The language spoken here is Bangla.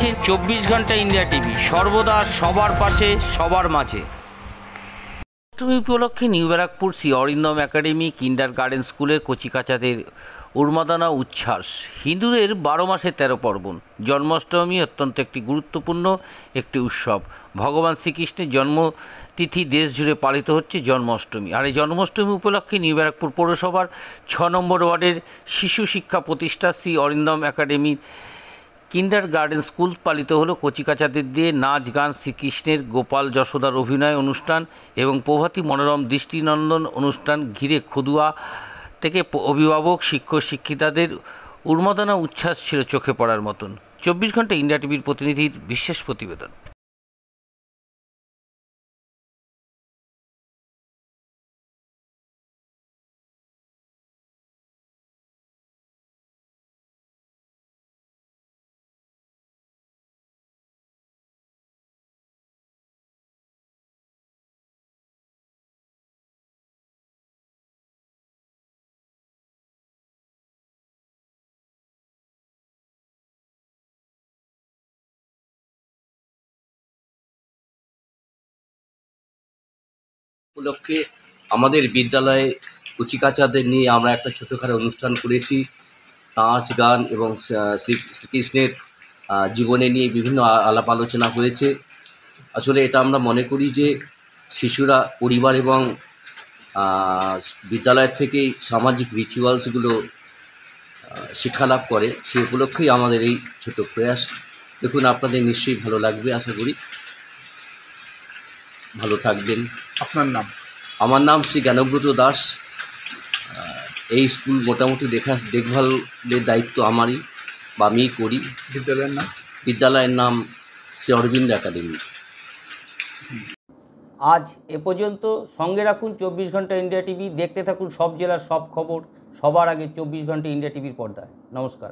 দেখছেন 24 ঘন্টা ইন্ডিয়া টিভি, সর্বদা সবার পাশে সবার মাঝে। অষ্টমী উপলক্ষে নিউ ব্যারাকপুর শ্রী অরিন্দম একাডেমি কিন্ডার গার্ডেন স্কুলের কচিকাচাদের উন্মাদনা উচ্ছ্বাস। হিন্দুদের 12 মাসে 13 পার্বণ। জন্মাষ্টমী অত্যন্ত একটি গুরুত্বপূর্ণ একটি উৎসব। ভগবান শ্রীকৃষ্ণের জন্মতিথি দেশ জুড়ে পালিত হচ্ছে জন্মাষ্টমী। আর এই জন্মাষ্টমী উপলক্ষে নিউ ব্যারাকপুর পৌরসভার 6 নম্বর ওয়ার্ডের শিশু শিক্ষা প্রতিষ্ঠা শ্রী অরিন্দম একাডেমির কিন্ডার গার্ডেন স্কুল পালিত হলো কচিকাচাদের দিয়ে নাচ গান, শ্রীকৃষ্ণের গোপাল যশোদার অভিনয় অনুষ্ঠান এবং প্রভাতী মনোরম দৃষ্টিনন্দন অনুষ্ঠান ঘিরে খদুয়া থেকে অভিভাবক, শিক্ষক শিক্ষিকাদের উন্মাদনা উচ্ছ্বাস ছিল চোখে পড়ার মতন। 24 ঘন্টা ইন্ডিয়া টিভির প্রতিনিধির বিশেষ প্রতিবেদন। উপলক্ষে আমাদের বিদ্যালয়ে কচিকাচাদের নিয়ে আমরা একটা ছোটোখাটো অনুষ্ঠান করেছি। নাচ গান এবং শ্রীকৃষ্ণের জীবনে নিয়ে বিভিন্ন আলাপ আলোচনা হয়েছে। আসলে এটা আমরা মনে করি যে শিশুরা পরিবার এবং বিদ্যালয়ের থেকেই সামাজিক রিচুয়ালসগুলো শিক্ষা লাভ করে। সেই উপলক্ষেই আমাদের এই ছোট প্রয়াস। দেখুন, আপনাদের নিশ্চয়ই ভালো লাগবে, আশা করি। ভালো থাকবেন। আপনার নাম? আমার নাম শ্রী জ্ঞানব্রত দাস। এই স্কুল মোটামুটি দেখভালের দায়িত্ব আমারই, বা আমিই করি। বিদ্যালয়ের নাম? বিদ্যালয়ের নাম শ্রী অরবিন্দ একাডেমি। আজ এ পর্যন্ত। সঙ্গে রাখুন 24 ঘন্টা ইন্ডিয়া টিভি। দেখতে থাকুন সব জেলার সব খবর সবার আগে 24 ঘন্টা ইন্ডিয়া টিভির পর্দায়। নমস্কার।